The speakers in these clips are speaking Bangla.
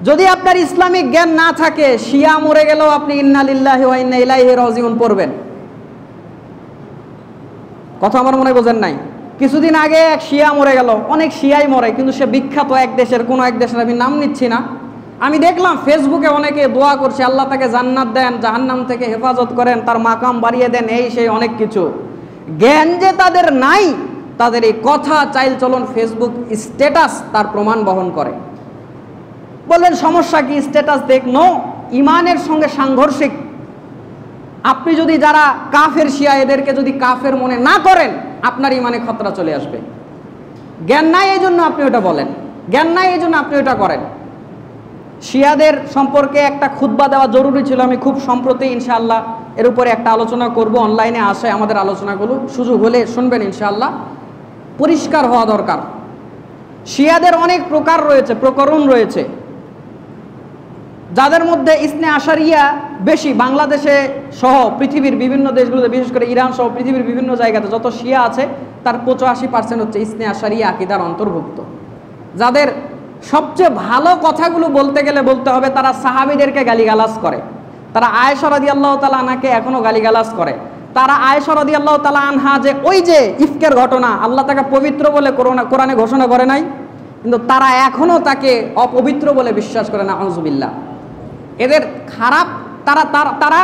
যদি আপনার ইসলামিক জ্ঞান না থাকে, শিয়া মরে গেলেও আপনি ইন্না লিল্লাহি ওয়া ইন্না ইলাইহি রাজিউন পড়বেন। কথা আমার মনে বোঝেন নাই? কিছুদিন আগে এক শিয়া মরে গেল, অনেক শিয়াই মরে, কিন্তু সে বিখ্যাত এক দেশের, কোনো এক দেশের আমি নাম নিচ্ছি না। আমি দেখলাম ফেসবুকে অনেকে দোয়া করছে, আল্লাহ তাকে জান্নাত দেন, জাহান্নাম থেকে হেফাজত করেন, তার মাকাম বাড়িয়ে দেন, এই সেই অনেক কিছু। জ্ঞান যে তাদের নাই, তাদের এই কথা, চাইল চলন, ফেসবুক স্ট্যাটাস তার প্রমাণ বহন করে। বললেন সমস্যা কি? স্ট্যাটাস দেখ, নো, ইমানের সঙ্গে সাংঘর্ষিক। আপনি যদি যারা কাফের শিয়া, এদেরকে যদি কাফের মনে না করেন, আপনার ইমানে খতরা চলে আসবে। জ্ঞান নাই এই জন্য আপনি ওটা বলেন, জ্ঞান নাই এই জন্য আপনি ওটা করেন। শিয়াদের সম্পর্কে একটা খুতবা দেওয়া জরুরি ছিল। আমি খুব সম্প্রতি ইনশাআল্লাহ এর উপরে একটা আলোচনা করব, অনলাইনে আসে আমাদের আলোচনাগুলো, সুযোগ হলে শুনবেন ইনশাআল্লাহ। পরিষ্কার হওয়া দরকার। শিয়াদের অনেক প্রকার রয়েছে, প্রকরণ রয়েছে, যাদের মধ্যে ইসনে আশারিয়া বেশি। বাংলাদেশে সহ পৃথিবীর বিভিন্ন দেশগুলোতে, বিশেষ করে ইরান সহ পৃথিবীর বিভিন্ন জায়গাতে যত শিয়া আছে, তার 85% হচ্ছে ইসনে আশারিয়া আকীদার অন্তর্ভুক্ত। যাদের সবচেয়ে ভালো কথাগুলো বলতে গেলে বলতে হবে, তারা সাহাবীদেরকে গালিগালাজ করে, তারা আয়েশা রাদিয়াল্লাহু তাআলা আনহাকে এখনো গালিগালাজ করে। তারা আয়েশা রাদিয়াল্লাহু তাআলা আনহা যে ওই যে ইফকের ঘটনা, আল্লাহ তাকে পবিত্র বলে কোরআনে ঘোষণা করে নাই, কিন্তু তারা এখনো তাকে অপবিত্র বলে বিশ্বাস করে না। আউযুবিল্লাহ। এদের খারাপ। তারা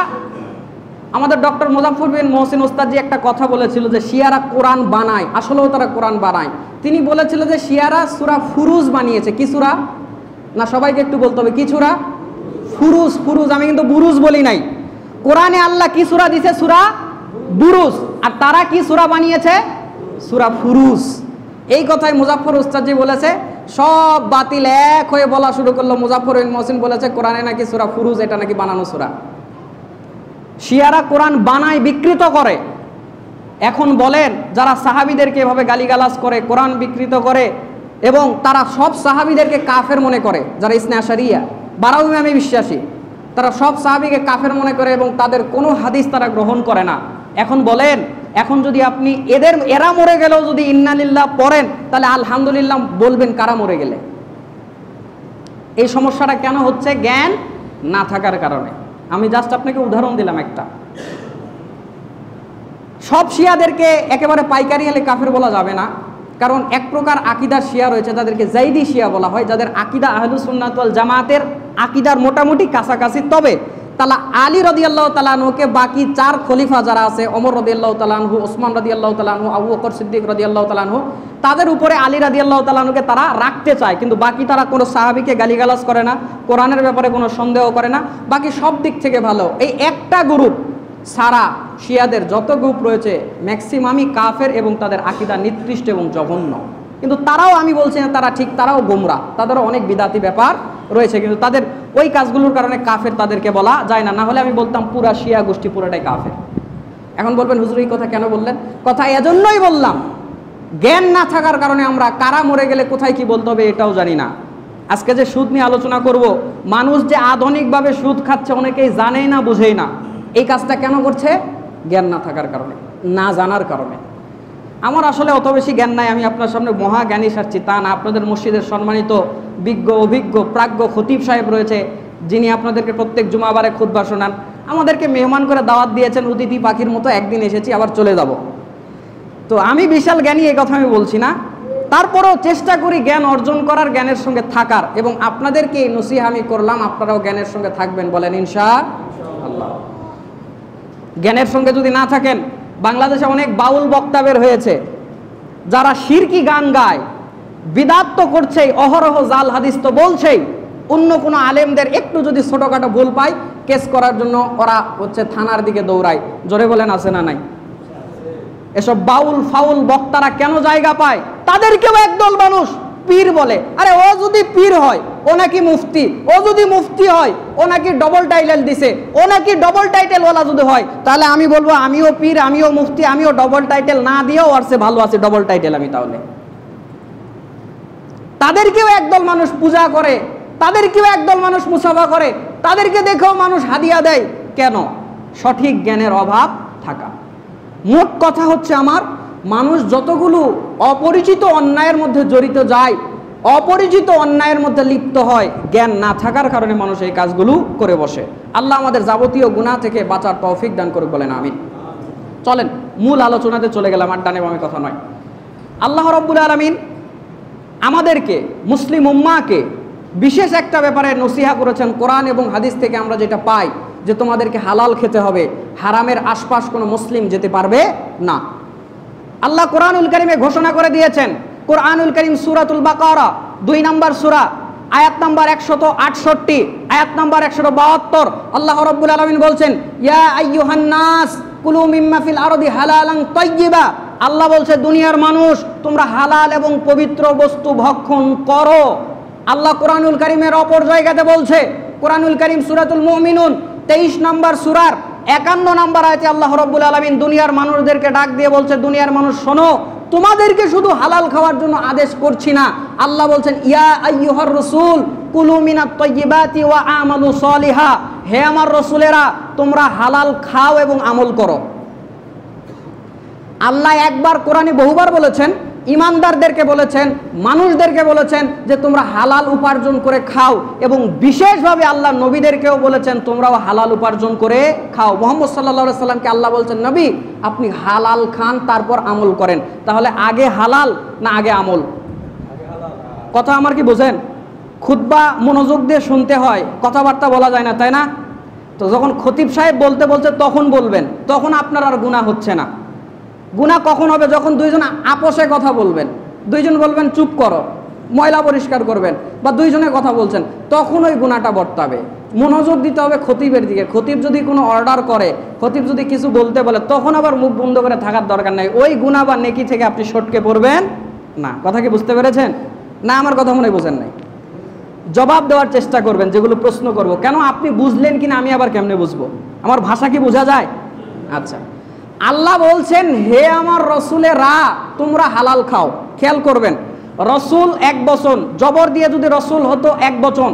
আমাদের ডক্টর মুজাফফর বিন মহসিন ওস্তাদজি একটা কথা বলেছিল যে শিয়ারা কোরআন বানায়, আসলেও তারা কোরআন বানায়। তিনি বলেছিল যে শিয়ারা সূরা ফুরুজ বানিয়েছে। কি সূরা? না, সবাইকে একটু বলতে হবে, কি সূরা? ফুরুজ। ফুরুজ, আমি কিন্তু বুরুজ বলি নাই। কোরআনে আল্লাহ কি সূরা দিয়েছে? সূরা বুরুজ। আর তারা কি সূরা বানিয়েছে? সূরা ফুরুজ। এই কথাই মুজাফফর ওস্তাদজি বলেছে। সব বাতিল এক হয়ে বলা শুরু করলো। মুজাফফর বিন মহসিন বলেছে কোরআনে নাকি সূরা ফুরুজ, এটা নাকি বানানো সূরা। শিয়ারা কোরআন বানায়, বিকৃত করে। এখন বলেন, যারা সাহাবীদেরকে এভাবে গালিগালাজ করে, কোরআন বিকৃত করে, এবং তারা সব সাহাবীদেরকে কাফের মনে করে, যারা ইসনে আশারিয়া বারাউমি আমি বিশ্বাসী, তারা সব সাহাবীকে কাফের মনে করে এবং তাদের কোনো হাদিস তারা গ্রহণ করে না। এখন বলেন, এখন যদি আপনি এরা মরে গেলেও যদি ইন্না লিল্লাহ পড়েন, তাহলে আলহামদুলিল্লাহ বলবেন কারা মরে গেলে? এই সমস্যাটা কেন হচ্ছে? জ্ঞান না থাকার কারণে। আমি জাস্ট আপনাকে উদাহরণ দিলাম একটা। সব শিয়াদেরকে একেবারে পাইকারি হলে কাফের বলা যাবে না, কারণ এক প্রকার আকীদার শিয়া রয়েছে যাদেরকে জাইদি শিয়া বলা হয়, যাদের আকীদা আহলুস সুন্নাত ওয়াল জামাতের আকীদার মোটামুটি কাছাকাছি। তবে তালা আলী রাদিয়াল্লাহু তাআলা আনহুকে বাকি 4 খলিফা যারা আছে, ওমর রাদিয়াল্লাহু তাআলা আনহু, ওসমান রাদিয়াল্লাহু তাআলা আনহু, আবু বকর সিদ্দিক রাদিয়াল্লাহু তাআলা আনহু, তাদের উপরে আলী রাদিয়াল্লাহু তাআলা আনহুকে তারা রাখতে চায়, কিন্তু বাকি তারা কোনো সাহাবীকে গালিগালাজ করে না, কোরআনের ব্যাপারে কোনো সন্দেহ করে না, বাকি সব দিক থেকে ভালো। এই একটা গ্রুপ সারা শিয়াদের যত গ্রুপ রয়েছে ম্যাক্সিমামই কাফের এবং তাদের আকীদা নিকৃষ্ট এবং জঘন্য। কিন্তু তারাও, আমি বলছি না তারা ঠিক, তারাও গোমরা, তাদেরও অনেক বিদাতি ব্যাপার রয়েছে, কিন্তু তাদের ওই কাজগুলোর কারণে কাফের তাদেরকে বলা যায় না। না হলে আমি বলতাম পুরা শিয়া গোষ্ঠী পুরোটাই কাফের। এখন বলবেন হুজুর এই কথা কেন বললেন? কথা এজন্যই বললাম, জ্ঞান না থাকার কারণে আমরা কারা মরে গেলে কোথায় কি বলতে হবে এটাও জানি না। আজকে যে সুদ নিয়ে আলোচনা করব, মানুষ যে আধুনিকভাবে সুদ খাচ্ছে অনেকেই জানেই না, বুঝেই না। এই কাজটা কেন করছে? জ্ঞান না থাকার কারণে, না জানার কারণে। আমার আসলে অত বেশি জ্ঞান নাই, আমি আপনার সামনে মহাজ্ঞানী সারছি তা না। আপনাদের মসজিদের সম্মানিত বিজ্ঞ অভিজ্ঞ প্রাজ্ঞ খতিব সাহেব রয়েছে, যিনি আপনাদেরকে প্রত্যেক জুমাবারে খুতবা শোনান। আমাদেরকে মেহমান করে দাওয়াত দিয়েছেন, অতিথি পাখির মতো একদিন এসেছি, আবার চলে যাব। তো আমি বিশাল জ্ঞানী এই কথা আমি বলছি না, তারপরেও চেষ্টা করি জ্ঞান অর্জন করার, জ্ঞানের সঙ্গে থাকার, এবং আপনাদেরকে নসিহা আমি করলাম, আপনারাও জ্ঞানের সঙ্গে থাকবেন, বলেন ইনশাআল্লাহ। জ্ঞানের সঙ্গে যদি না থাকেন, বাংলাদেশে অনেক বাউল বক্তা বের হয়েছে যারা শিরকি গান গায়, বিদাত তো করছেই, অহরহ জাল হাদিস তো বলছেই, অন্য কোনো আলেমদের একটু যদি ছোটোখাটো ভুল পায় কেস করার জন্য ওরা হচ্ছে থানার দিকে দৌড়ায়। জোরে বলেন আছে না নাই? এসব বাউল ফাউল বক্তারা কেন জায়গা পায়? তাদেরকেও একদল মানুষ পীর বলে। আরে ও যদি পীর হয়, ও নাকি মুফতি, ও যদি মুফতি হয়, ও নাকি ডবল টাইটেল দিছে, ও নাকি ডবল টাইটেল ওলা যদি হয়, তাহলে আমি বলবো আমিও পীর, আমিও মুফতি, আমিও ডবল টাইটেল না দিয়েও আর সে ভালো আছে ডবল টাইটেল আমি। তাহলে তাদেরকেও একদল মানুষ পূজা করে, তাদেরকেও একদল মানুষ মুসাফা করে, তাদেরকে দেখেও মানুষ হাদিয়া দেয়। কেন? সঠিক জ্ঞানের অভাব থাকা। মোট কথা হচ্ছে আমার, মানুষ যতগুলো অপরিচিত অন্যায়ের মধ্যে জড়িত যায়, অপরিচিত অন্যায়ের মধ্যে লিপ্ত হয়, জ্ঞান না থাকার কারণে মানুষ এই কাজগুলো করে বসে। আল্লাহ আমাদের যাবতীয় গুনাহ থেকে বাঁচার তৌফিক দান করুক, বলেন আমিন। চলেন মূল আলোচনাতে চলে গেলাম, আর ডানে বামে কথা নয়। আল্লাহ রাব্বুল আলামিন আমাদেরকে, মুসলিম উম্মাহকে বিশেষ একটা ব্যাপারে নসিহা করেছেন। কোরআন এবং হাদিস থেকে আমরা যেটা পাই যে তোমাদেরকে হালাল খেতে হবে, হারামের আশপাশ কোনো মুসলিম যেতে পারবে না। আল্লাহ কোরআনুল কারীমে ঘোষণা করে দিয়েছেন। কোরআনুল কারীম সূরাতুল বাকারা 2 নম্বর সূরা, আয়াত নাম্বার 168, আয়াত নাম্বার 172, আল্লাহ রাব্বুল আলামিন বলছেন, ইয়া আইয়ুহান নাস কুলু মিম্মা ফিল আরদি হালালান তাইয়্যিবা। আল্লাহ বলছে, দুনিয়ার মানুষ তোমরা হালাল এবং পবিত্র বস্তু ভক্ষণ করো। আল্লাহ কোরআনুল কারীমের অপর জায়গাতে বলছে, কোরআনুল কারীম সূরাতুল মুমিনুন 23 নম্বর সূরার 51 নম্বর আয়াতে আল্লাহ রাব্বুল আলামিন দুনিয়ার মানুষদেরকে ডাক দিয়ে বলছে, দুনিয়ার মানুষ শোনো, তোমাদেরকে শুধু হালাল খাওয়ার জন্য আদেশ করছি না। আল্লাহ বলছেন, ইয়া আইয়ুহার রাসূল কুলু মিনাত তাইয়্যিবাতি ওয়া আমালু সালিহা। হে আমার রাসূলেরা, তোমরা হালাল খাও এবং আমল করো। আল্লাহ একবার কোরআনে বহুবার বলেছেন, ইমানদারদেরকে বলেছেন, মানুষদেরকে বলেছেন যে তোমরা হালাল উপার্জন করে খাও, এবং বিশেষভাবে আল্লাহ নবীদেরকেও বলেছেন তোমরাও হালাল উপার্জন করে খাও। মুহাম্মদ সাল্লাল্লাহু আলাইহি সাল্লামকে আল্লাহ বলছেন, নবী আপনি হালাল খান তারপর আমল করেন। তাহলে আগে হালাল না আগে আমল? কথা আমার কি বোঝেন? খুতবা মনোযোগ দিয়ে শুনতে হয়, কথাবার্তা বলা যায় না, তাই না? তো যখন খতিব সাহেব বলতে বলছে তখন বলবেন, তখন আপনার আর গুনাহ হচ্ছে না। গুনাহ কখন হবে? যখন দুইজন আপোষে কথা বলবেন, দুইজন বলবেন চুপ করো, ময়লা পরিষ্কার করবেন, বা দুইজনে কথা বলছেন, তখন ওই গুনাহটা বর্তাবে। মনোযোগ দিতে হবে খতিবের দিকে। খতিব যদি কোনো অর্ডার করে, খতিব যদি কিছু বলতে বলে, তখন আবার মুখ বন্ধ করে থাকার দরকার নেই। ওই গুনাহ বা নেকি থেকে আপনি সটকে পড়বেন না। কথা কি বুঝতে পেরেছেন? না আমার কথা মনে বোঝেন নাই? জবাব দেওয়ার চেষ্টা করবেন যেগুলো প্রশ্ন করব। কেন আপনি বুঝলেন কিনা আমি আবার কেমনে বুঝবো? আমার ভাষা কি বোঝা যায়? আচ্ছা, আল্লাহ বলছেন, হে আমার রসুলেরা তোমরা হালাল খাও। খেয়াল করবেন, রসুল এক বচন, জবর দিয়ে যদি রসুল হতো এক বচন।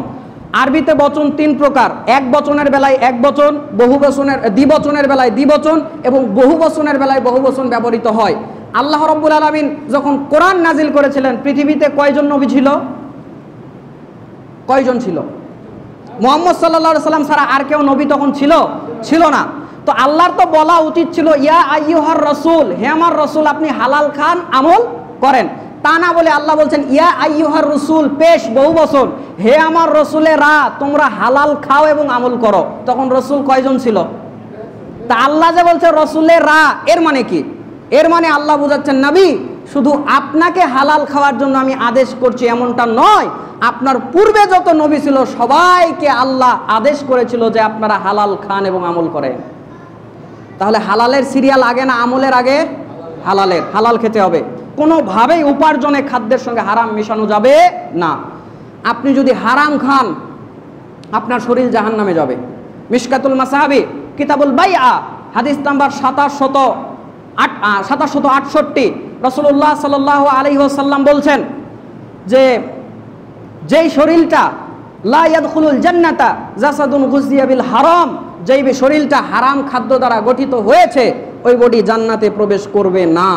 আরবিতে বচন 3 প্রকার, এক বচনের বেলায় এক বচন, বহু বচনের দ্বিবচনের বেলায় দ্বিবচন, এবং বহু বচনের বেলায় বহু বচন ব্যবহৃত হয়। আল্লাহ রাব্বুল আলামিন যখন কোরআন নাজিল করেছিলেন, পৃথিবীতে কয়জন নবী ছিল? কয়জন ছিল? মুহাম্মদ সাল্লাল্লাহু আলাইহি সাল্লাম ছাড়া আর কেউ নবী তখন ছিল না। তো আল্লাহর তো বলা উচিত ছিল, ইয়া আইয়ুহার রাসূল, হে আমার রাসূল আপনি হালাল খান আমল করেন। তা না বলে আল্লাহ বলছেন, ইয়া আইয়ুহার রাসূল, পেশ বহু বচন, হে আমার রাসূলেরা তোমরা হালাল খাও এবং আমল করো। তখন রাসূল কয়জন ছিল? তা আল্লাহ যে বলছে রাসূলেরা, এর মানে কি? এর মানে আল্লাহ বোঝাচ্ছেন, নবী শুধু আপনাকে হালাল খাওয়ার জন্য আমি আদেশ করছি এমনটা নয়, আপনার পূর্বে যত নবী ছিল সবাইকে আল্লাহ আদেশ করেছিল যে আপনারা হালাল খান এবং আমল করেন। তাহলে হালালের সিরিয়াল আগে না আমলের আগে? হালালের। হালাল খেতে হবে, কোনোভাবেই উপার্জনে খাদ্যের সঙ্গে হারাম মেশানো যাবে না। আপনি যদি হারাম খান আপনার শরীর জাহান্নামে যাবে। মিশকাতুল মাসাহাবি কিতাবুল বাইআ হাদিস নাম্বার 2768, রাসূলুল্লাহ সাল্লাল্লাহু আলাইহি ওয়াসাল্লাম বলছেন যে যেই শরীরটা লা ইয়াদখুলুল জান্নাতা জাসাদুন গুযিয়া বিল হারাম, যেই শরীরটা হারাম খাদ্য দ্বারা গঠিত হয়েছে ওই বডি জান্নাতে প্রবেশ করবে না।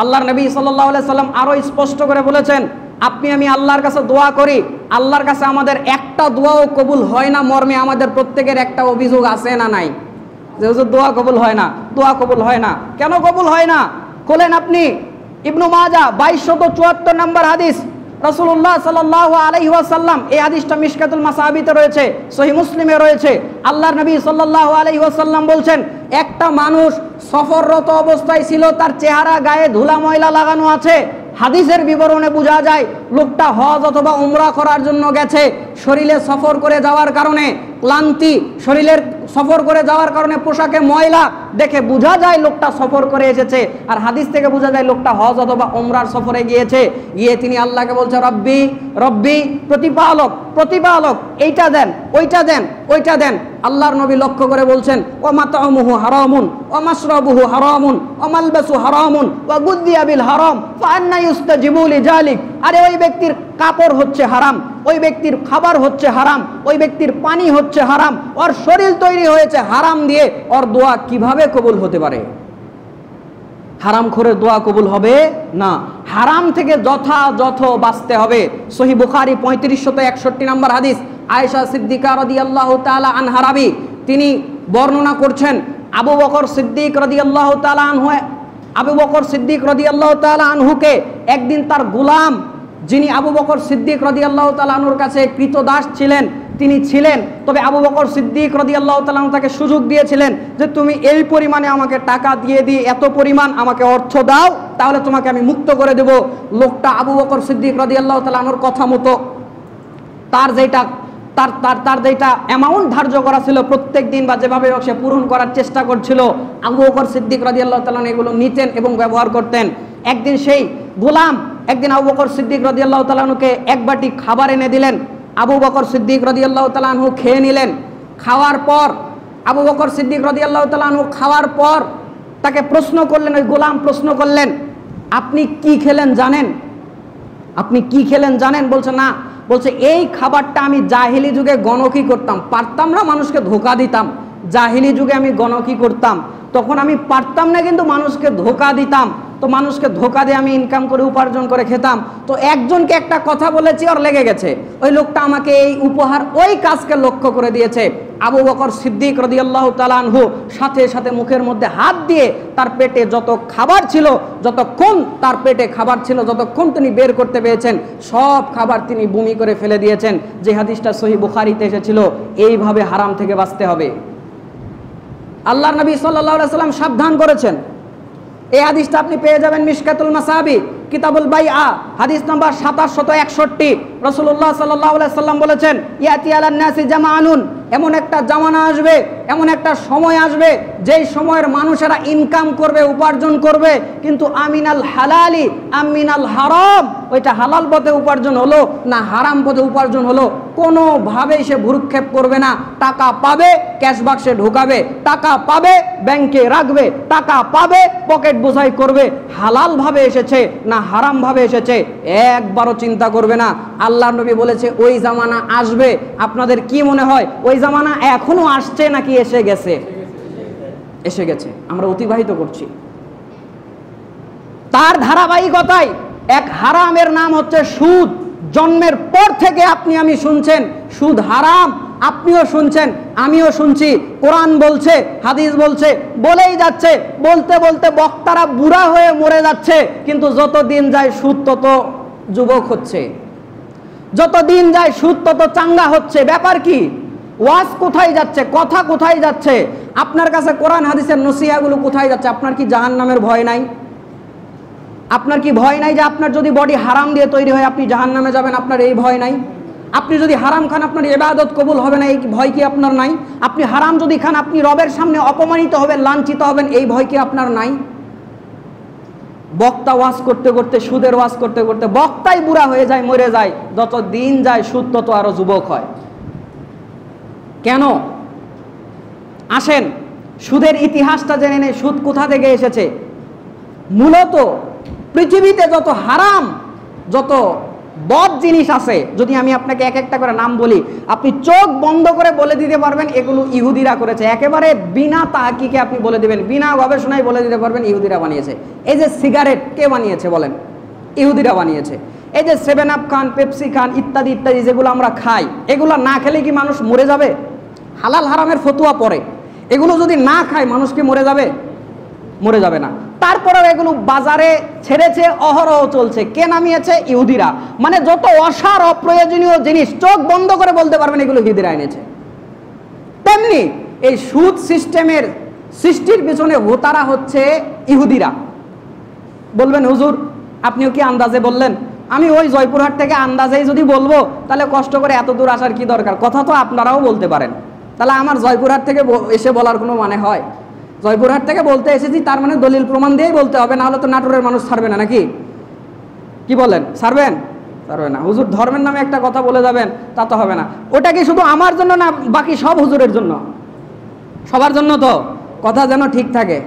আল্লাহর নবী সাল্লাল্লাহু আলাইহি সাল্লাম আরো স্পষ্ট করে বলেছেন, আপনি আমি আল্লাহর কাছে দোয়া করি, আল্লাহর কাছে আমাদের একটা দোয়াও কবুল হয় না মর্মে আমাদের প্রত্যেকের একটা অভিযোগ আছে না নাই? যে হুজুর দোয়া কবুল হয় না, দোয়া কবুল হয় না। কেন কবুল হয় না? খোলেন আপনি ইবনু মাজাহ 2274 নম্বর হাদিস, রাসূলুল্লাহ সাল্লাল্লাহু আলাইহি ওয়াসাল্লাম, এই হাদিসটা মিশকাতুল মাসাহাবিতে রয়েছে, সহিহ মুসলিমে রয়েছে। আল্লাহর নবী সাল্লাল্লাহু আলাইহি ওয়াসাল্লাম বলছেন, একটা মানুষ সফররত অবস্থায় ছিল, তার চেহারা গায়ে ধুলা ময়লা লাগানো আছে। হাদিসের বিবরণে বোঝা যায় লোকটা হজ অথবা উমরা করার জন্য গেছে। শরীরে সফর করে যাওয়ার কারণে ক্লান্তি, শরীরের সফর করে যাওয়ার কারণে পোশাকে ময়লা, দেখে বোঝা যায় লোকটা সফর করে এসেছে। আর হাদিস থেকে বোঝা যায় লোকটা হজ অথবা উমরার সফরে গিয়েছে। গিয়ে তিনি আল্লাহকে বলছে, রব্বি রব্বি, প্রতিপালক প্রতিপালক, এইটা দেন, ওইটা দেন, ওইটা দেন। আল্লাহর নবী লক্ষ্য করে বলছেন, ওয়া মাতআমুহু হারামুন ওয়া মাশরাবুহু হারামুন ওয়া মালবাসু হারামুন ওয়া গুযিয়া বিল হারাম ফাআন্না ইস্তাজিবু লিযালিক। আরে ওই ব্যক্তির কাপড় হচ্ছে হারাম, ওই ব্যক্তির খাবার হচ্ছে হারাম, ওই ব্যক্তির পানি হচ্ছে হারাম, ওর শরীর তৈরি হয়েছে হারাম দিয়ে, ওর দোয়া কিভাবে কবুল হতে পারে? হারামখোরের দোয়া কবুল হবে না। হারাম থেকে যথাযথ বাঁচতে হবে। সহিহ বুখারী 3561 নম্বর হাদিস, আয়েশা সিদ্দিকা রাদিয়াল্লাহু তাআলা আনহা রাবি, তিনি বর্ণনা করছেন আবু বকর সিদ্দিক রাদিয়াল্লাহু তাআলা আনহু, আবু বকর সিদ্দিক রাদিয়াল্লাহু তাআলা আনহুকে একদিন তার গোলাম, যিনি আবু বকর সিদ্দিক রাদিয়াল্লাহু তাআলা আনহুর কাছে কৃতদাস ছিলেন, তিনি ছিলেন, তবে আবু বকর সিদ্দিক রাদিয়াল্লাহু তাআলা আনহু তাকে সুযোগ দিয়েছিলেন যে তুমি এই পরিমাণে আমাকে টাকা দিয়ে এত পরিমাণ আমাকে অর্থ দাও, তাহলে তোমাকে আমি মুক্ত করে দেব। লোকটা আবু বকর সিদ্দিক রাদিয়াল্লাহু তাআলা আনহুর কথা মতো তার যেটা অ্যামাউন্ট ধার্য করা ছিল প্রত্যেক দিন বা যেভাবে সে পূরণ করার চেষ্টা করছিল, আবু বকর সিদ্দিক রাদিয়াল্লাহু তাআলা এগুলো নিতেন এবং ব্যবহার করতেন। একদিন সেই গোলাম আবু বকর সিদ্দিক রাদিয়াল্লাহু তাআলা আনহুকে এক বাটি খাবার এনে দিলেন। আবু বকর সিদ্দিক রাদিয়াল্লাহু তাআলা আনহু খেয়ে নিলেন। খাওয়ার পর আবু বকর সিদ্দিক রাদিয়াল্লাহু তাআলা আনহু খাওয়ার পর তাকে প্রশ্ন করলেন, ওই গোলাম প্রশ্ন করলেন, আপনি কি খেলেন জানেন? আপনি কি খেলেন জানেন? বলছে না। বলছে এই খাবারটা আমি জাহিলি যুগে গণকি করতাম, পারতাম না, মানুষকে ধোকা দিতাম। জাহিলি যুগে আমি গণকি করতাম, তখন আমি পারতাম না কিন্তু মানুষকে ধোকা দিতাম, তো মানুষকে ধোকা দিয়ে আমি ইনকাম করে উপার্জন করে খেতাম। তো একজনকে একটা কথা বলেছি, ওর লেগে গেছে, ওই লোকটা আমাকে এই উপহার ওই কাজকে লক্ষ্য করে দিয়েছে। আবু বকর সিদ্দিক রাদিয়াল্লাহু তাআলা আনহু সাথে সাথে মুখের মধ্যে হাত দিয়ে তার পেটে যত খাবার ছিল, যতক্ষণ তার পেটে খাবার ছিল, যতক্ষণ তিনি বের করতে পেরেছেন, সব খাবার তিনি বমি করে ফেলে দিয়েছেন। যে হাদিসটা সহিহ বুখারীতে এসেছিল, এইভাবে হারাম থেকে বাঁচতে হবে। আল্লাহর নবী সাল্লাল্লাহু আলাইহি সাল্লাম সাবধান করেছেন। এই হাদিসটা আপনি পেয়ে যাবেন মিশকাতুল মাসাবি কিতাবুল বাইআ হাদিস নাম্বার 2761। রাসূলুল্লাহ সাল্লাল্লাহু আলাইহি সাল্লাম বলেছেন, ইয়াতি আলান নাসি জামানুন, এমন একটা জামানা আসবে, এমন একটা সময় আসবে, যেই সময়ের মানুষেরা ইনকাম করবে, উপার্জন করবে, কিন্তু আমিনাল হালালি আমিনাল হারাম, ওইটা হালাল পথে উপার্জন হলো না হারাম পথে উপার্জন হলো, কোনোভাবেই সে ভ্রুক্ষেপ করবে না। টাকা পাবে ক্যাশ বাক্সে ঢোকাবে, টাকা পাবে ব্যাংকে রাখবে, টাকা পাবে পকেট বোঝাই করবে। হালাল ভাবে এসেছে না হারাম ভাবে এসেছে একবারও চিন্তা করবে না। আল্লাহর নবী বলেছে ওই জামানা আসবে। আপনাদের কি মনে হয় ওই জামানা এখনো আসছে নাকি এসে গেছে? এসে গেছে, আমরা অতিবাহিত করছি। তার ধারাবাহিকতায় এক হারামের নাম হচ্ছে সুদ। জন্মের পর থেকে আপনি আমি শুনছেন সুদ হারাম, আপনিও শুনছেন আমিও শুনছি, কোরআন বলছে হাদিস বলছে, বলেই যাচ্ছে, বলতে বলতে বক্তারা বুড়া হয়ে মরে যাচ্ছে, কিন্তু যত দিন যায় সুদ তত যুবক হচ্ছে, যত দিন যায় সুদ তত চাঙ্গা হচ্ছে। ব্যাপার কি? ওয়াজ কোথায় যাচ্ছে, কথা কোথায় যাচ্ছে, আপনার কাছে কোরআন হাদিসের নসিহাগুলো কোথায় যাচ্ছে? আপনার কি জাহান্নামের ভয় নাই? আপনার কি ভয় নাই যে আপনার যদি বডি হারাম দিয়ে তৈরি হয় আপনি জাহান্নামে যাবেন? আপনার এই ভয় নাই? আপনি যদি হারাম খান আপনার ইবাদত কবুল হবে না, এই ভয় কি আপনার নাই? আপনি হারাম যদি খান আপনি রবের সামনে অপমানিত হবেন, লাঞ্ছিত হবেন, এই ভয় কি আপনার নাই? বক্তা ওয়াজ করতে করতে, সুদের ওয়াজ করতে করতে বক্তাই বুড়া হয়ে যায়, মরে যায়, যত দিন যায় সুদ তত আরো যুবক হয়। কেন? আসেন সুদের ইতিহাসটা জেনে নেই, সুদ কোথা থেকে এসেছে। মূলত পৃথিবীতে যত হারাম, যত বদ জিনিস আছে, যদি আমি আপনাকে এক একটা করে নাম বলি, আপনি চোখ বন্ধ করে বলে দিতে পারবেন এগুলো ইহুদিরা করেছে। একেবারে বিনা তাহকিকে আপনি বলে দিবেন, বিনা গবেষণায় বলে দিতে পারবেন ইহুদিরা বানিয়েছে। এই যে সিগারেট কে বানিয়েছে বলেন? ইহুদিরা বানিয়েছে। এই যে 7 আপ খান, পেপসি খান, ইত্যাদি ইত্যাদি যেগুলো আমরা খাই, এগুলো না খেলে কি মানুষ মরে যাবে? হালাল হারামের ফতুয়া পড়ে, এগুলো যদি না খায় মানুষ কি মরে যাবে? মরে যাবে না। তারপরেও এগুলো বাজারে ছেড়েছে, অহরহ চলছে। কে নামিয়েছে? ইহুদিরা। মানে যত অসার অপ্রয়োজনীয় জিনিস চোখ বন্ধ করে বলতে পারবেন এগুলো ইহুদিরা এনেছে। তেমনি এই সুদ সিস্টেমের সৃষ্টির পিছনে হোতারা হচ্ছে ইহুদিরা। বলবেন হুজুর আপনিও কি আন্দাজে বললেন? আমি ওই জয়পুরহাট থেকে আন্দাজেই যদি বলবো তাহলে কষ্ট করে এত দূর আসার কি দরকার? কথা তো আপনারাও বলতে পারেন, তাহলে আমার জয়পুরহাট থেকে এসে বলার কোনো মানে হয়? জয়পুরহাট থেকে বলতে এসেছি তার মানে দলিল প্রমাণ দিয়েই বলতে হবে, না হলে তো নাটোরের মানুষ ছাড়বে না, নাকি কি বলেন? ছাড়বেন? ছাড়বে না। হুজুর ধর্মের নামে একটা কথা বলে যাবেন তা তো হবে না। ওটা কি শুধু আমার জন্য না বাকি সব হুজুরের জন্য? সবার জন্য তো, কথা যেন ঠিক থাকে।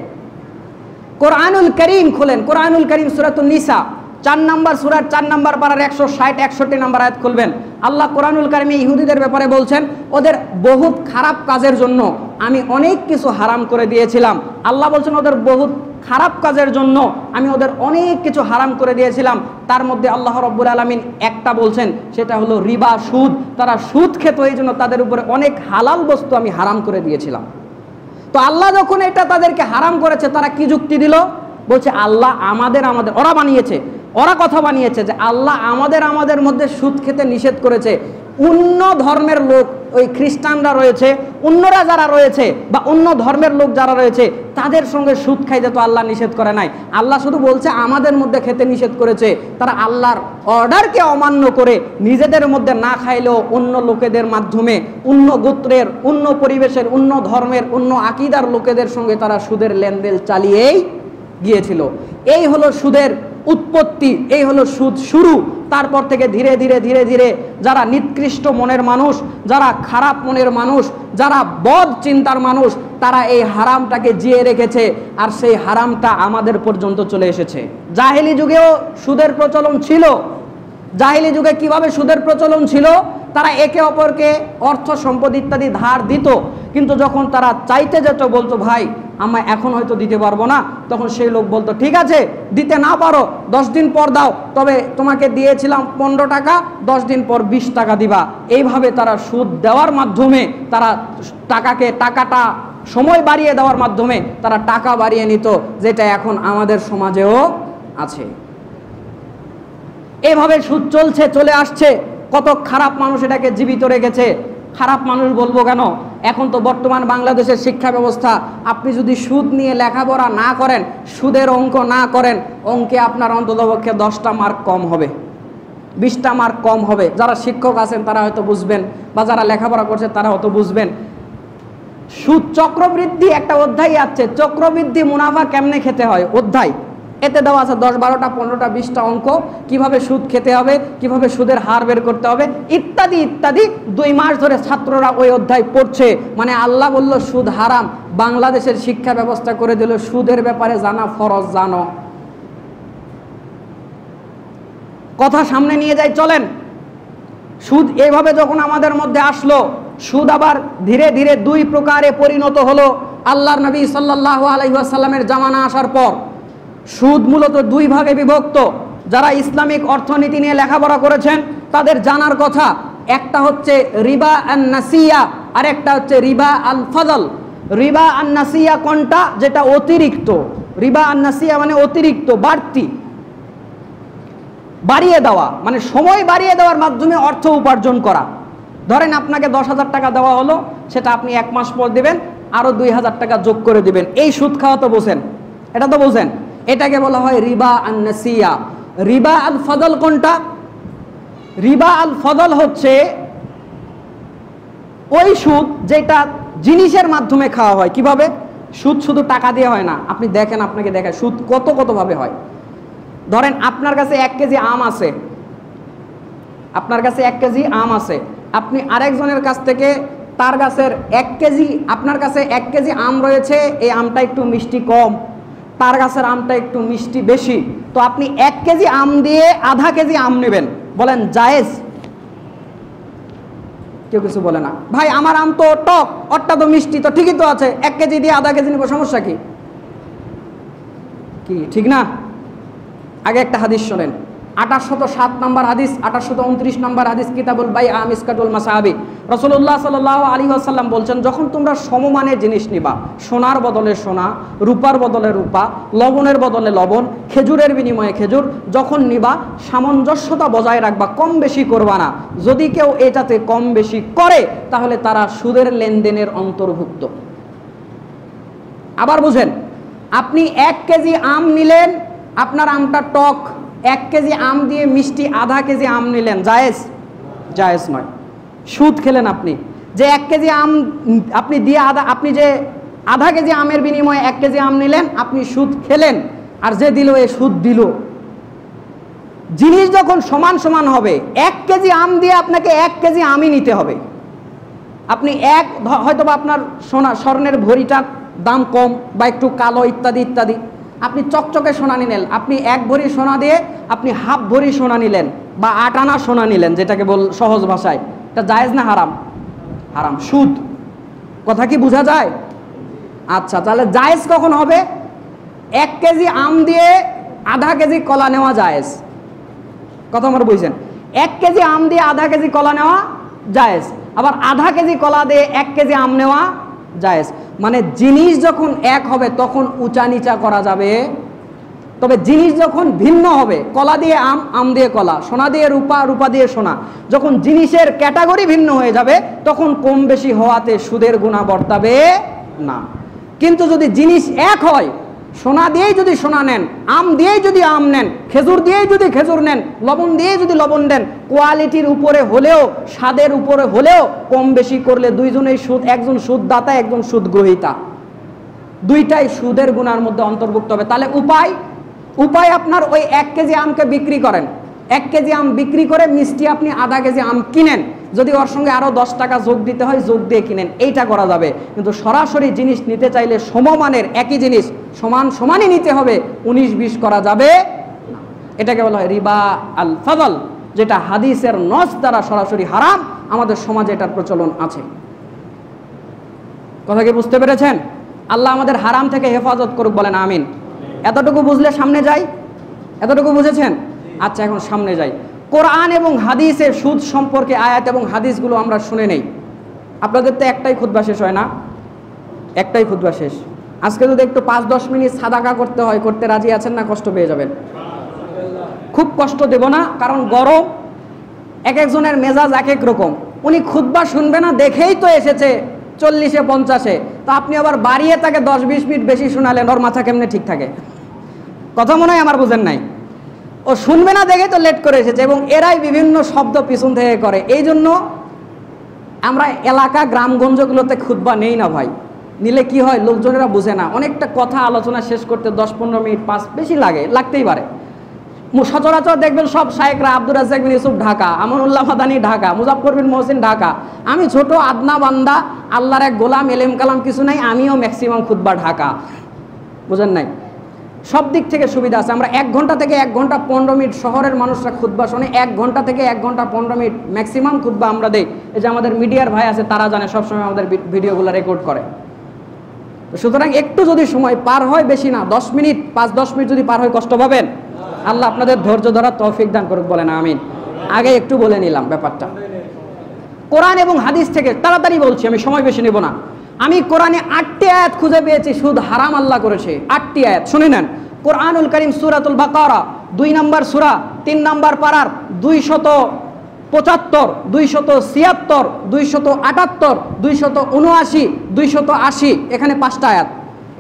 কোরআনুল করিম খুলেন, কোরআনুল করিম সূরাতুন নিসা 4 নম্বর সূরার 4 নম্বর পারার 160-61 নম্বর আয়াত খুলবেন। আল্লাহ কোরআনুল কারিমে ইহুদিদের ব্যাপারে বলছেন, ওদের বহুত খারাপ কাজের জন্য আমি অনেক কিছু হারাম করে দিয়েছিলাম। আল্লাহ বলছেন ওদের বহুত খারাপ কাজের জন্য আমি ওদের অনেক কিছু হারাম করে দিয়েছিলাম। তার মধ্যে আল্লাহ রাব্বুল আলামিন একটা বলছেন, সেটা হলো রিবা, সুদ। তারা সুদ খেত, এই জন্য তাদের উপরে অনেক হালাল বস্তু আমি হারাম করে দিয়েছিলাম। তো আল্লাহ যখন এটা তাদেরকে হারাম করেছে, তারা কি যুক্তি দিল? বলছে আল্লাহ আমাদের ওরা বানিয়েছে, ওরা কথা বানিয়েছে যে আল্লাহ আমাদের মধ্যে সুদ খেতে নিষেধ করেছে। অন্য ধর্মের লোক, ওই খ্রিস্টানরা রয়েছে, অন্যরা যারা রয়েছে বা অন্য ধর্মের লোক যারা রয়েছে, তাদের সঙ্গে সুদ খাইতে তো আল্লাহ নিষেধ করে নাই। আল্লাহ শুধু বলছে আমাদের মধ্যে খেতে নিষেধ করেছে। তারা আল্লাহর অর্ডারকে অমান্য করে নিজেদের মধ্যে না খাইলেও অন্য লোকেদের মাধ্যমে, অন্য গোত্রের, অন্য পরিবেশের, অন্য ধর্মের, অন্য আকীদার লোকেদের সঙ্গে তারা সুদের লেনদেন চালিয়েই গিয়েছিল। এই হলো সুদের উৎপত্তি, এই হলো সুদ শুরু। তারপর থেকে ধীরে ধীরে ধীরে ধীরে যারা নিকৃষ্ট মনের মানুষ, যারা খারাপ মনের মানুষ, যারা বদ চিন্তার মানুষ, তারা এই হারামটাকে জিয়ে রেখেছে, আর সেই হারামটা আমাদের পর্যন্ত চলে এসেছে। জাহেলি যুগেও সুদের প্রচলন ছিল। জাহেলি যুগে কিভাবে সুদের প্রচলন ছিল? তারা একে অপরকে অর্থ সম্পদ ইত্যাদি ধার দিত, কিন্তু যখন তারা চাইতে যেত, বলতো ভাই আমরা এখন হয়তো দিতে পারবো না, তখন সেই লোক বলতো ঠিক আছে, দিতে না পারো 10 দিন পর দাও, তবে তোমাকে দিয়েছিলাম 15 টাকা, 10 দিন পর 20 টাকা দিবা। এইভাবে তারা সুদ দেওয়ার মাধ্যমে, তারা টাকাটা সময় বাড়িয়ে দেওয়ার মাধ্যমে তারা টাকা বাড়িয়ে নিত, যেটা এখন আমাদের সমাজেও আছে। এভাবে সুদ চলে আসছে। কত খারাপ মানুষ এটাকে জীবিত রেখেছে। খারাপ মানুষ বলবো কেন? এখন তো বর্তমান বাংলাদেশের শিক্ষা ব্যবস্থা, আপনি যদি সুদ নিয়ে লেখাপড়া না করেন, সুদের অঙ্ক না করেন, অঙ্কে আপনার অন্ততপক্ষে 10টা মার্ক কম হবে, 20টা মার্ক কম হবে। যারা শিক্ষক আছেন তারা হয়তো বুঝবেন, বা যারা লেখাপড়া করছে তারা হয়তো বুঝবেন। সুদ চক্রবৃদ্ধি একটা অধ্যায় আছে, চক্রবৃদ্ধি মুনাফা কেমনে খেতে হয় অধ্যায়, এতে দেওয়া আছে 10, 12টা, 15টা, 20টা অঙ্ক, কিভাবে সুদ খেতে হবে, কিভাবে সুদের হার বের করতে হবে, ইত্যাদি ইত্যাদি। 2 মাস ধরে ছাত্ররা ওই অধ্যায় পড়ছে। মানে আল্লাহ বলল সুদ হারাম, বাংলাদেশের শিক্ষা ব্যবস্থা করে দিল সুদের ব্যাপারে জানা ফরজ, জানো। কথা সামনে নিয়ে যাই, চলেন। সুদ এইভাবে যখন আমাদের মধ্যে আসলো, সুদ আবার ধীরে ধীরে 2 প্রকারে পরিণত হলো। আল্লাহর নবী সাল্লাল্লাহু আলাইহি ওয়াসাল্লামের জামানা আসার পর সুদ মূলত 2 ভাগে বিভক্ত। যারা ইসলামিক অর্থনীতি নিয়ে লেখাপড়া করেছেন তাদের জানার কথা। একটা হচ্ছে রিবা আন নাসিয়া, আর একটা হচ্ছে রিবা আল ফাদল। রিবা আন নাসিয়া কোনটা? যেটা অতিরিক্ত। রিবা আন নাসিয়া মানে অতিরিক্ত, বাড়তি, বাড়িয়ে দেওয়া, মানে সময় বাড়িয়ে দেওয়ার মাধ্যমে অর্থ উপার্জন করা। ধরেন আপনাকে 10,000 টাকা দেওয়া হলো, সেটা আপনি 1 মাস পর দিবেন, আরো 2,000 টাকা যোগ করে দিবেন। এই সুদ খাওয়া তো বোঝেন, এটা তো বোঝেন। এটাকে বলা হয় রিবা আন নাসিয়া। রিবা আল ফাদল কোনটা? রিবা আল ফাদল হচ্ছে ওই সুদ যেটা জিনিসের মাধ্যমে খাওয়া হয়। কিভাবে? সুদ শুধু টাকা দিয়ে হয় না। আপনি দেখেন, আপনাকে দেখেন সুদ কত ভাবে হয়। ধরেন আপনার কাছে 1 কেজি আম আছে, আপনার কাছে 1 কেজি আম আছে, আপনি আরেকজনের কাছ থেকে তার গাছের 1 কেজি, আপনার কাছে 1 কেজি আম রয়েছে, এই আমটা একটু মিষ্টি কম, তার গাছের আমটা একটু মিষ্টি বেশি, তো আপনি 1 কেজি আম দিয়ে আধা কেজি আম নেবেন, বলেন জায়েজ? কেউ কিছু বলে না। ভাই আমার আম তো টক, ওরটা তো মিষ্টি, তো ঠিকই তো আছে, 1 কেজি দিয়ে আধা কেজি নেব, সমস্যা কি? কি ঠিক না? আগে একটা হাদিস শোনেন, 2807 নম্বর হাদিস, 2829 নম্বর হাদিস, কিতাবুল বাইআ মিসকাতুল মাসাহাবি। রাসূলুল্লাহ সাল্লাল্লাহু আলাইহি ওয়াসাল্লাম বলছেন, যখন তোমরা সমমানের জিনিস নিবা, সোনার বদলে সোনা, রূপার বদলে রূপা, লবণের বদলে লবণ, খেজুরের বিনিময়ে খেজুর, যখন নিবা সামঞ্জস্যতা বজায় রাখবা, কম বেশি করবা না। যদি কেউ এটাতে কম বেশি করে তাহলে তারা সুদের লেনদেনের অন্তর্ভুক্ত। আবার বুঝেন, আপনি 1 কেজি আম নিলেন, আপনার আমটা টক, 1 কেজি আম দিয়ে মিষ্টি আধা কেজি আম নিলেন, জায়েজ? জায়েজ নয়। সুদ খেলেন আপনি। যে 1 কেজি আম আপনি দিয়ে আপনি যে আধা কেজি আমের বিনিময়ে 1 কেজি আম নিলেন, আপনি সুদ খেলেন। আর যে দিল এ সুদ দিল। জিনিস যখন সমান সমান হবে, 1 কেজি আম দিয়ে আপনাকে 1 কেজি আমই নিতে হবে। আপনি হয়তো বা আপনার স্বর্ণের ভরিটার দাম কম বা একটু কালো ইত্যাদি ইত্যাদি, আপনি চকচকে সোনা নিলেন, আপনি 1 ভরি সোনা দিয়ে আপনি হাফ ভরি সোনা নিলেন বা 8 আনা সোনা নিলেন, যেটাকে সহজ ভাষায়, এটা জায়েজ না হারাম? হারাম, সুদ। কথা কি বোঝা যায়? আচ্ছা, তাহলে জায়েজ কখন হবে? 1 কেজি আম দিয়ে আধা কেজি কলা নেওয়া জায়েজ। কথা আমার বুঝছেন? 1 কেজি আম দিয়ে আধা কেজি কলা নেওয়া জায়েজ, আবার আধা কেজি কলা দিয়ে 1 কেজি আম নেওয়া জায়েজ। মানে জিনিস যখন এক হবে তখন উঁচা নিচা করা যাবে, তবে জিনিস যখন ভিন্ন হবে, কলা দিয়ে আম, আম দিয়ে কলা, সোনা দিয়ে রূপা, রূপা দিয়ে সোনা, যখন জিনিসের ক্যাটাগরি ভিন্ন হয়ে যাবে তখন কম বেশি হওয়াতে সুদের গুনাহ বর্তাবে না। কিন্তু যদি জিনিস এক হয়, সোনা দিয়েই যদি সোনা নেন, আম দিয়েই যদি আম নেন, খেজুর দিয়েই যদি খেজুর নেন, লবণ দিয়েই যদি লবণ দেন, কোয়ালিটির উপরে হলেও স্বাদের উপরে হলেও কম বেশি করলে দুইজনেই সুদ, একজন সুদদাতা একজন সুদ গ্রহীতা, দুইটাই সুদের গুনার মধ্যে অন্তর্ভুক্ত হবে। তাহলে উপায় আপনার ওই 1 কেজি আমকে বিক্রি করেন, 1 কেজি আম বিক্রি করে মিষ্টি আপনি আধা কেজি আম কিনেন, যদি ওর সঙ্গে আরও 10 টাকা যোগ দিতে হয় যোগ দিয়ে কিনেন, এইটা করা যাবে। কিন্তু সরাসরি জিনিস নিতে চাইলে সমমানের একই জিনিস সমানই নিতে হবে, 19-20 করা যাবে না। এটাকে বলা হয় রিবা আল ফাদল, যেটা হাদিসের নস দ্বারা সরাসরি হারাম। আমাদের সমাজে এটার প্রচলন আছে। কথা কি বুঝতে পেরেছেন? আল্লাহ আমাদের হারাম থেকে হেফাজত করুক, বলেন আমিন। এতটুকু বুঝলে সামনে যাই? এতটুকু বুঝেছেন? আচ্ছা, এখন সামনে যাই। কোরআন এবং হাদিসের সুদ সম্পর্কে আয়াত এবং হাদিসগুলো আমরা শুনে নেই। আপনাদের তো একটাই খুতবা শেষ হয় না? একটাই খুতবা শেষ। আজকে যদি একটু 5-10 মিনিট সাদাকা করতে হয়, করতে রাজি আছেন না? কষ্ট পেয়ে যাবেন। খুব কষ্ট দেব না, কারণ গরম, এক একজনের মেজাজ এক এক রকম। উনি খুতবা শুনবে না দেখেই তো এসেছে 40-50-এ, তো আপনি আবার বাড়িয়ে তাকে 10-20 মিনিট বেশি শোনালেন, ওর মাথা কেমনে ঠিক থাকে? কথা মনে হয় আমার বুঝেন নাই। ও শুনবে না দেখে তো লেট করে এসেছে, এবং এরাই বিভিন্ন শব্দ পিছন থেকে করে। এই জন্য আমরা এলাকা গ্রামগঞ্জগুলোতে খুতবা নেই না ভাই। নিলে কি হয়, লোকজনেরা বুঝে না, অনেকটা কথা আলোচনা শেষ করতে 10-15 মিনিট 5 বেশি লাগতেই পারে। সচরাচর দেখবেন সব শায়েখরা, আব্দুর রাজ্জাক বিন ইউসুফ ঢাকা, আমানুল্লাহ মাদানী ঢাকা, মুজাফফর বিন মহসিন ঢাকা, আমি ছোট আদনা বান্দা, আল্লাহর এক গোলাম, এলেম কালাম কিছু নাই, আমিও ম্যাক্সিমাম খুতবা ঢাকা। বুঝেন নাই? সব দিক থেকে সুবিধা আছে। আমরা 1 ঘন্টা থেকে 1 ঘন্টা 15 মিনিট শহরের মানুষরা খুতবা শোনে, 1 ঘন্টা থেকে 1 ঘন্টা 15 মিনিট ম্যাক্সিমাম খুতবা আমরা দেই। এই যে আমাদের মিডিয়ার ভাই আছে, তারা জানে, সবসময় আমাদের ভিডিওগুলো রেকর্ড করে। সুতরাং একটু যদি সময় পার হয়, বেশি না, 10 মিনিট 5-10 মিনিট যদি পার হয় কষ্ট পাবেন? আল্লাহ আপনাদের ধৈর্য ধরার তৌফিক দান করুক, বলেন আমিন। আগে একটু বলে নিলাম ব্যাপারটা। কোরআন এবং হাদিস থেকে তাড়াতাড়ি বলছি, আমি সময় বেশি নেব না। আমি কোরআনে 8টি আয়াত খুঁজে পেয়েছি সুদ হারাম আল্লাহ করেছে। 8টি আয়াত শুনে নেন। কোরআনুল কারীম সূরাতুল বাকারা 2 নম্বর সূরা 3 নম্বর পারার 275, 276, 278, 279, 280, এখানে 5টা আয়াত।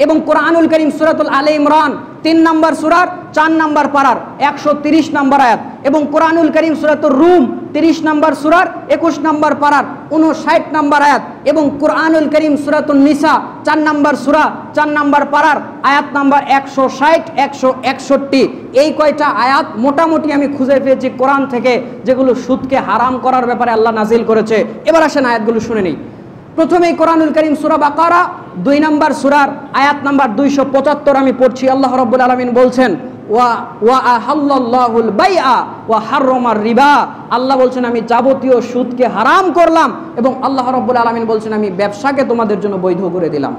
এবং কোরআনুল কারীম সূরাতুল আলে ইমরান 3 নম্বর সূরার 4 নম্বর পারার 130 নম্বর আয়াত। এবং কোরআনুল কারীম সূরাতুর রুম 30 নম্বর সূরার 21 নম্বর পারার 59 নম্বর আয়াত। এবং কোরআনুল কারীম সূরাতুন নিসা 4 নম্বর সূরা 4 নম্বর পারার আয়াত নাম্বার 160, 161। এই কয়টা আয়াত মোটামুটি আমি খুঁজে পেয়েছি কোরআন থেকে, যেগুলো সুদকে হারাম করার ব্যাপারে আল্লাহ নাজিল করেছে। এবার আসেন আয়াতগুলো শুনে নিই। প্রথমেই কোরআনুল কারীম সূরা বাকারা 2 নম্বর সূরার আয়াত নাম্বার 275 আমি পড়ছি। আল্লাহ রাব্বুল আলামিন বলছেন, ওয়া আহাল্লাল্লাহুল বাইআ ওয়া হাররামার রিবা। আল্লাহ বলছেন আমি যাবতীয় সুদকে হারাম করলাম, এবং আল্লাহ রাব্বুল আলামিন বলছেন আমি ব্যবসাকে তোমাদের জন্য বৈধ করে দিলাম।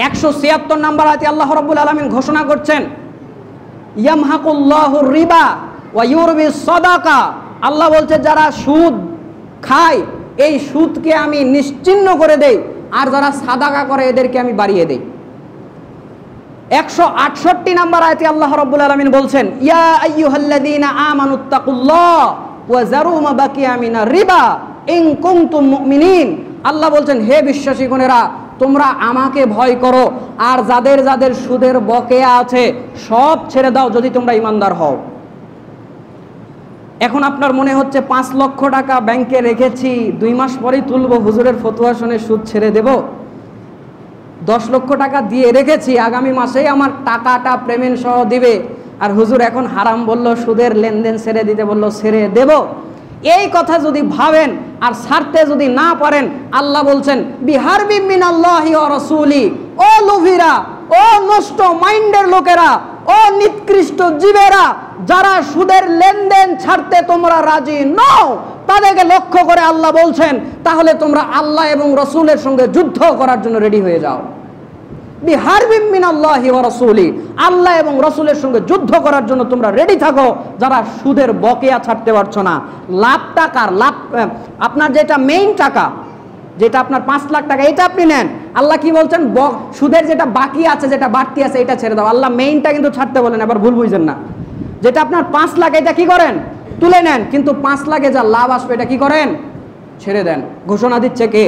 176 নম্বর আয়াতে আল্লাহ রাব্বুল আলামিন ঘোষণা করছেন, ইয়ামহাকুল্লাহুর রিবা ওয়া ইউরবিস সাদাকা। আল্লাহ বলছে যারা সুদ খায় এই সুদকে আমি নিশ্চিহ্ন করে দেই, আর যারা সাদাকা করে এদেরকে আমি বাড়িয়ে দেই। 168 নম্বর আয়াতে আল্লাহ রাব্বুল আলামিন বলছেন, ইয়া আইয়ুহাল্লাযীনা আমানুত্তাকুল্লাহ ওয়া যারু মা বাকিয়া মিনার রিবা ইন কুনতুম মুমিনিন। আল্লাহ বলছেন হে বিশ্বাসীগণেরা, তোমরা আমাকে ভয় করো, আর যাদের যাদের সুদের বকেয়া আছে সব ছেড়ে দাও যদি তোমরা ঈমানদার হও। এখন আপনার মনে হচ্ছে 5 লক্ষ টাকা ব্যাংকে রেখেছি, 2 মাস পরেই তুলব, হুজুরের ফতোয়া শুনে সুদ ছেড়ে দেব। 10 লক্ষ টাকা দিয়ে রেখেছি, আগামী মাসেই আমার টাকাটা পেমেন্ট সহ দিবে, আর হুজুর এখন হারাম বলল, সুদের লেনদেন ছেড়ে দিতে বলল, ছেড়ে দেব। এই কথা যদি ভাবেন আর ছাড়তে যদি না পারেন, আল্লাহ বলছেন বিহারবি মিনাল্লাহি ওয়া রাসূলি। ও লুভিরা, ও নষ্ট মাইন্ডের লোকেরা, ও নিকৃষ্ট জীবেরা, যারা সুদের লেনদেন ছাড়তে তোমরা রাজি নও, তাদেরকে লক্ষ্য করে আল্লাহ বলছেন তাহলে তোমরা আল্লাহ এবং রসুলের সঙ্গে যুদ্ধ করার জন্য রেডি হয়ে যাও। বিহারবিম মিনাল্লাহি ওয়া রাসূলি, আল্লাহ এবং রাসূলের সঙ্গে যুদ্ধ করার জন্য তোমরা রেডি থাকো যারা সুদের বকেয়া ছাড়তে পারছো না। লাভ টাকার লাভ, আপনার যেটা মেইন টাকা, যেটা আপনার 5 লাখ টাকা, এটা আপনি নেন। আল্লাহ কি বলছেন, সুদের যেটা বাকি আছে, যেটা বাড়তি আছে, এটা ছেড়ে দাও। আল্লাহ মেইনটা কিন্তু ছাড়তে বলেন, এবার ভুল বুঝছেন না। যেটা আপনার 5 লাখ, এটা কি করেন, তুলে নেন, কিন্তু 5 লাখে যা লাভ আসবে এটা কি করেন, ছেড়ে দেন। ঘোষণা দিচ্ছে কে?